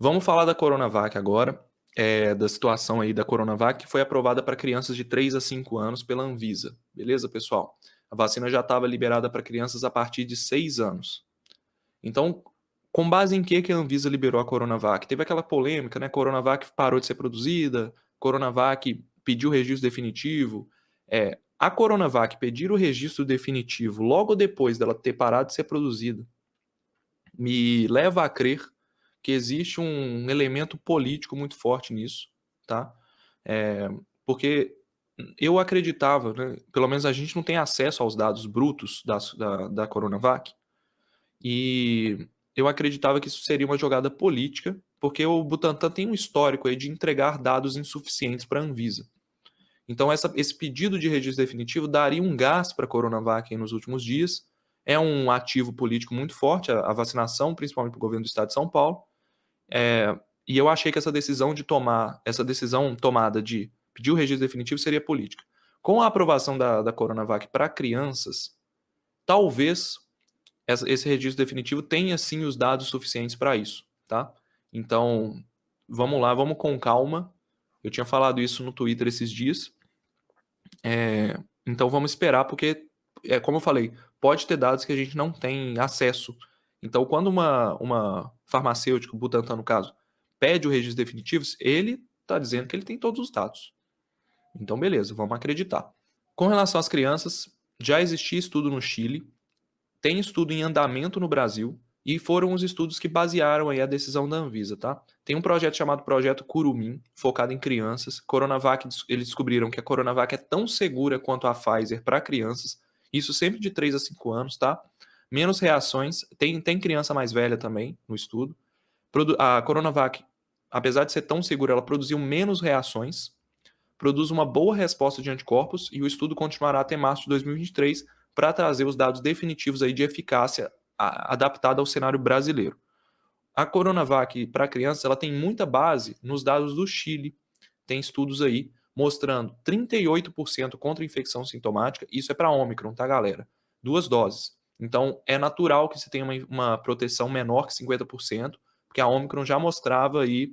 Vamos falar da Coronavac agora, da situação aí da Coronavac, que foi aprovada para crianças de 3 a 5 anos pela Anvisa. Beleza, pessoal? A vacina já estava liberada para crianças a partir de 6 anos. Então, com base em que a Anvisa liberou a Coronavac? Teve aquela polêmica, né? Coronavac parou de ser produzida, Coronavac pediu o registro definitivo. A Coronavac pedir o registro definitivo logo depois dela ter parado de ser produzida me leva a crer que existe um elemento político muito forte nisso, tá? É, porque eu acreditava, né, pelo menos a gente não tem acesso aos dados brutos da Coronavac, e eu acreditava que isso seria uma jogada política, porque o Butantan tem um histórico aí de entregar dados insuficientes para a Anvisa. Então, esse pedido de registro definitivo daria um gás para a Coronavac nos últimos dias. É um ativo político muito forte, a vacinação, principalmente para o governo do estado de São Paulo. E eu achei que essa decisão tomada de pedir o registro definitivo seria política. Com a aprovação da Coronavac para crianças, talvez esse registro definitivo tenha sim os dados suficientes para isso, tá? Então, vamos lá, vamos com calma. Eu tinha falado isso no Twitter esses dias. Então vamos esperar, porque, como eu falei, pode ter dados que a gente não tem acesso. Então, quando uma farmacêutica, o Butantan no caso, pede o registro definitivo, ele está dizendo que ele tem todos os dados. Então, beleza, vamos acreditar. Com relação às crianças, já existia estudo no Chile, tem estudo em andamento no Brasil, e foram os estudos que basearam aí a decisão da Anvisa, tá? Tem um projeto chamado Projeto Curumim, focado em crianças. Coronavac, eles descobriram que a Coronavac é tão segura quanto a Pfizer para crianças, isso sempre de 3 a 5 anos, tá? Menos reações, tem criança mais velha também no estudo. A Coronavac, apesar de ser tão segura, ela produziu menos reações, produz uma boa resposta de anticorpos e o estudo continuará até março de 2023 para trazer os dados definitivos aí de eficácia adaptada ao cenário brasileiro. A Coronavac para crianças ela tem muita base nos dados do Chile. Tem estudos aí mostrando 38% contra infecção sintomática. Isso é para Ômicron, tá, galera? 2 doses. Então, é natural que você tenha uma proteção menor que 50%, porque a Ômicron já mostrava aí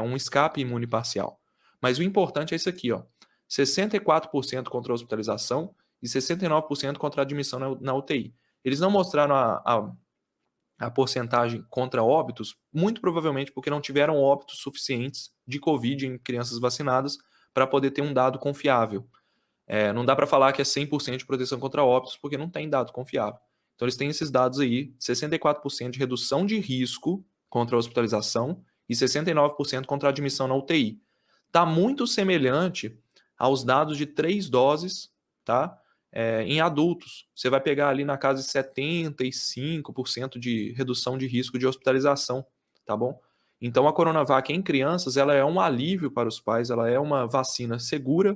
um escape imune parcial. Mas o importante é isso aqui, ó. 64% contra a hospitalização e 69% contra a admissão na UTI. Eles não mostraram a porcentagem contra óbitos, muito provavelmente porque não tiveram óbitos suficientes de Covid em crianças vacinadas para poder ter um dado confiável. Não dá para falar que é 100% de proteção contra óbitos, porque não tem dado confiável. Então, eles têm esses dados aí: 64% de redução de risco contra a hospitalização e 69% contra a admissão na UTI. Está muito semelhante aos dados de 3 doses, tá? Em adultos. Você vai pegar ali na casa de 75% de redução de risco de hospitalização, tá bom? Então, a Coronavac em crianças, ela é um alívio para os pais, ela é uma vacina segura,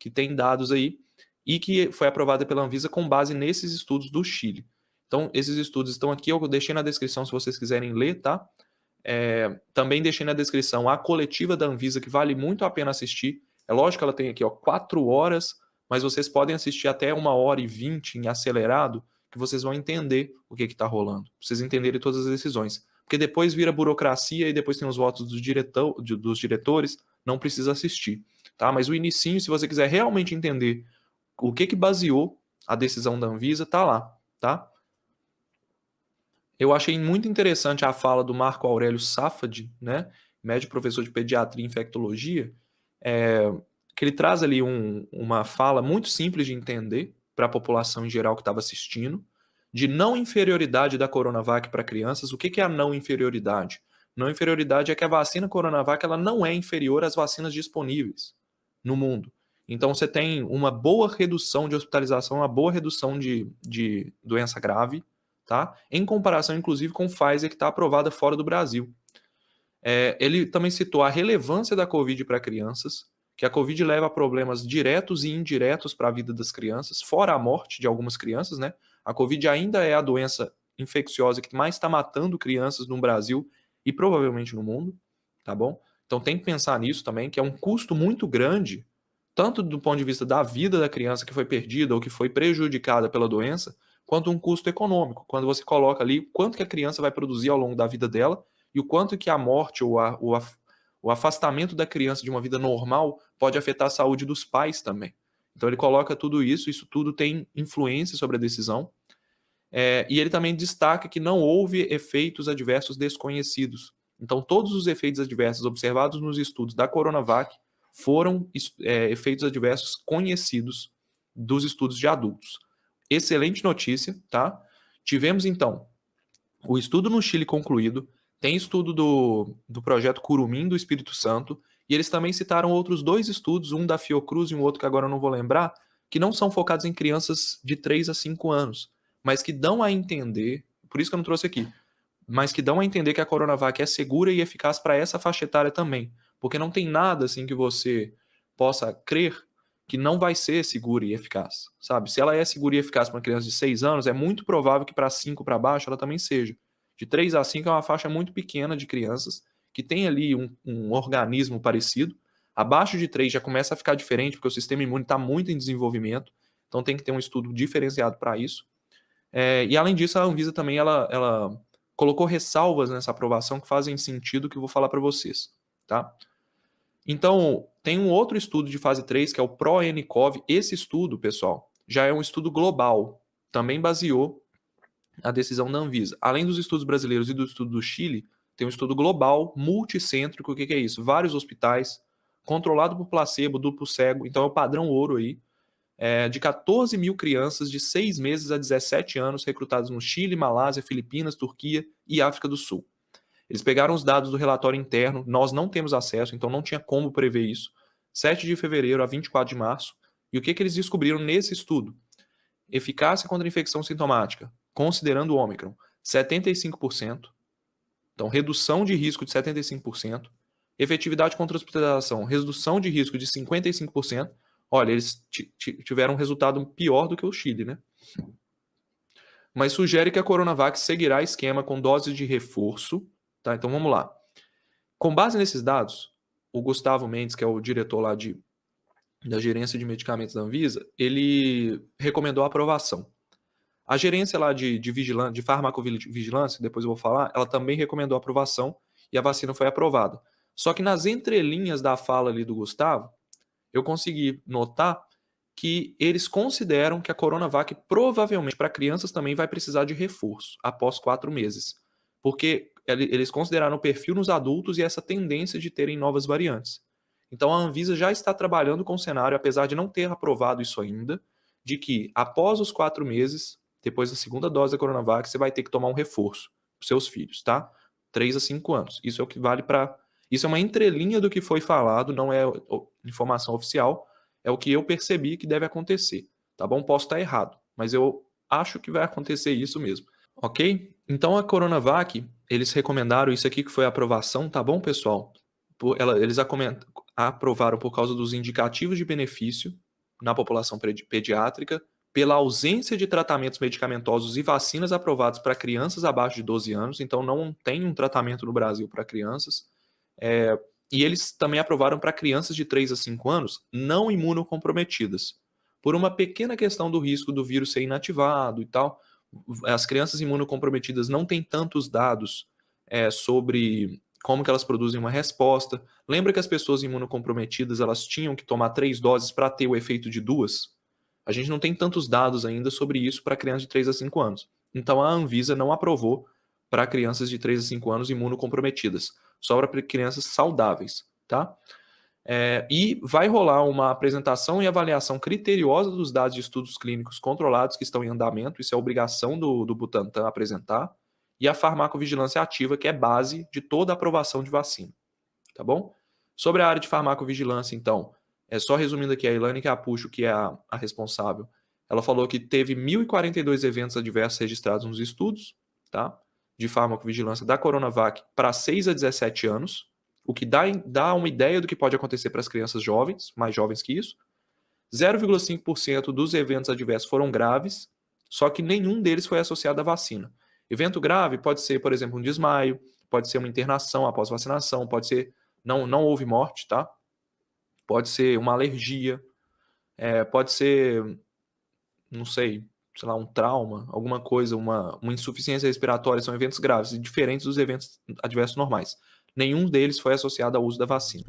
que tem dados aí, e que foi aprovada pela Anvisa com base nesses estudos do Chile. Então, esses estudos estão aqui, eu deixei na descrição se vocês quiserem ler, tá? Também deixei na descrição a coletiva da Anvisa, que vale muito a pena assistir. É lógico que ela tem aqui, ó, 4 horas, mas vocês podem assistir até 1h20 em acelerado, que vocês vão entender o que está rolando. Pra vocês entenderem todas as decisões. Porque depois vira burocracia e depois tem os votos dos diretores, não precisa assistir. Tá? Mas o inicinho, se você quiser realmente entender o que baseou a decisão da Anvisa, tá lá. Tá? Eu achei muito interessante a fala do Marco Aurélio Safadi, né, médico professor de pediatria e infectologia, é, que ele traz ali uma fala muito simples de entender para a população em geral que estava assistindo, de não inferioridade da Coronavac para crianças. O que é a não inferioridade? Não inferioridade é que a vacina Coronavac ela não é inferior às vacinas disponíveis no mundo. Então você tem uma boa redução de hospitalização, uma boa redução de doença grave, tá? Em comparação, inclusive, com Pfizer, que está aprovada fora do Brasil. Ele também citou a relevância da Covid para crianças, que a Covid leva a problemas diretos e indiretos para a vida das crianças, fora a morte de algumas crianças, né? A Covid ainda é a doença infecciosa que mais está matando crianças no Brasil e provavelmente no mundo, tá bom? Então tem que pensar nisso também, que é um custo muito grande, tanto do ponto de vista da vida da criança que foi perdida ou que foi prejudicada pela doença, quanto um custo econômico, quando você coloca ali quanto que a criança vai produzir ao longo da vida dela e o quanto que a morte ou o afastamento da criança de uma vida normal pode afetar a saúde dos pais também. Então ele coloca tudo isso tudo tem influência sobre a decisão. E ele também destaca que não houve efeitos adversos desconhecidos. Então, todos os efeitos adversos observados nos estudos da Coronavac foram efeitos adversos conhecidos dos estudos de adultos. Excelente notícia, tá? Tivemos, então, o estudo no Chile concluído, tem estudo do projeto Curumim do Espírito Santo, e eles também citaram outros 2 estudos, um da Fiocruz e um outro que agora eu não vou lembrar, que não são focados em crianças de 3 a 5 anos, mas que dão a entender, por isso que eu não trouxe aqui, mas que dão a entender que a Coronavac é segura e eficaz para essa faixa etária também, porque não tem nada assim que você possa crer que não vai ser segura e eficaz, sabe? Se ela é segura e eficaz para uma criança de 6 anos, é muito provável que para 5 para baixo ela também seja. De 3 a 5 é uma faixa muito pequena de crianças que tem ali um organismo parecido. Abaixo de 3 já começa a ficar diferente, porque o sistema imune está muito em desenvolvimento, então tem que ter um estudo diferenciado para isso. E além disso, a Anvisa também ela colocou ressalvas nessa aprovação que fazem sentido que eu vou falar para vocês, tá? Então, tem um outro estudo de fase 3, que é o PRO-NCOV. Esse estudo, pessoal, já é um estudo global. Também baseou a decisão da Anvisa. Além dos estudos brasileiros e do estudo do Chile, tem um estudo global, multicêntrico. O que é isso? Vários hospitais, controlado por placebo, duplo cego. Então, é o padrão ouro aí. De 14 mil crianças de 6 meses a 17 anos recrutadas no Chile, Malásia, Filipinas, Turquia e África do Sul. Eles pegaram os dados do relatório interno, nós não temos acesso, então não tinha como prever isso. 7 de fevereiro a 24 de março. E o que eles descobriram nesse estudo? Eficácia contra a infecção sintomática, considerando o Ômicron, 75%. Então, redução de risco de 75%. Efetividade contra a hospitalização, redução de risco de 55%. Olha, eles tiveram um resultado pior do que o Chile, né? Mas sugere que a Coronavac seguirá esquema com doses de reforço. Tá? Então vamos lá. Com base nesses dados, o Gustavo Mendes, que é o diretor lá da gerência de medicamentos da Anvisa, ele recomendou a aprovação. A gerência lá de farmacovigilância, depois eu vou falar, ela também recomendou a aprovação e a vacina foi aprovada. Só que nas entrelinhas da fala ali do Gustavo, eu consegui notar que eles consideram que a Coronavac provavelmente para crianças também vai precisar de reforço após 4 meses. Porque eles consideraram o perfil nos adultos e essa tendência de terem novas variantes. Então a Anvisa já está trabalhando com o cenário, apesar de não ter aprovado isso ainda, de que após os 4 meses, depois da segunda dose da Coronavac, você vai ter que tomar um reforço para os seus filhos, tá? 3 a 5 anos. Isso é o que vale para... Isso é uma entrelinha do que foi falado, não é informação oficial, é o que eu percebi que deve acontecer, tá bom? Posso estar errado, mas eu acho que vai acontecer isso mesmo, ok? Então a Coronavac, eles recomendaram isso aqui que foi a aprovação, tá bom, pessoal? Eles aprovaram por causa dos indicativos de benefício na população pediátrica, pela ausência de tratamentos medicamentosos e vacinas aprovados para crianças abaixo de 12 anos, então não tem um tratamento no Brasil para crianças. E eles também aprovaram para crianças de 3 a 5 anos não imunocomprometidas, por uma pequena questão do risco do vírus ser inativado e tal. As crianças imunocomprometidas não têm tantos dados sobre como que elas produzem uma resposta. Lembra que as pessoas imunocomprometidas elas tinham que tomar 3 doses para ter o efeito de 2? A gente não tem tantos dados ainda sobre isso para crianças de 3 a 5 anos. Então a Anvisa não aprovou para crianças de 3 a 5 anos imunocomprometidas, só para crianças saudáveis, tá? E vai rolar uma apresentação e avaliação criteriosa dos dados de estudos clínicos controlados que estão em andamento, isso é obrigação do Butantan apresentar, e a farmacovigilância ativa, que é base de toda a aprovação de vacina, tá bom? Sobre a área de farmacovigilância, então, só resumindo aqui, a Ilane Capucho, que é a responsável, ela falou que teve 1.042 eventos adversos registrados nos estudos, tá? De farmacovigilância da Coronavac para 6 a 17 anos, o que dá uma ideia do que pode acontecer para as crianças jovens, mais jovens que isso. 0,5% dos eventos adversos foram graves, só que nenhum deles foi associado à vacina. Evento grave pode ser, por exemplo, um desmaio, pode ser uma internação após vacinação, pode ser não houve morte, tá? Pode ser uma alergia, pode ser, não sei, sei lá, um trauma, alguma coisa, uma insuficiência respiratória, são eventos graves e diferentes dos eventos adversos normais. Nenhum deles foi associado ao uso da vacina.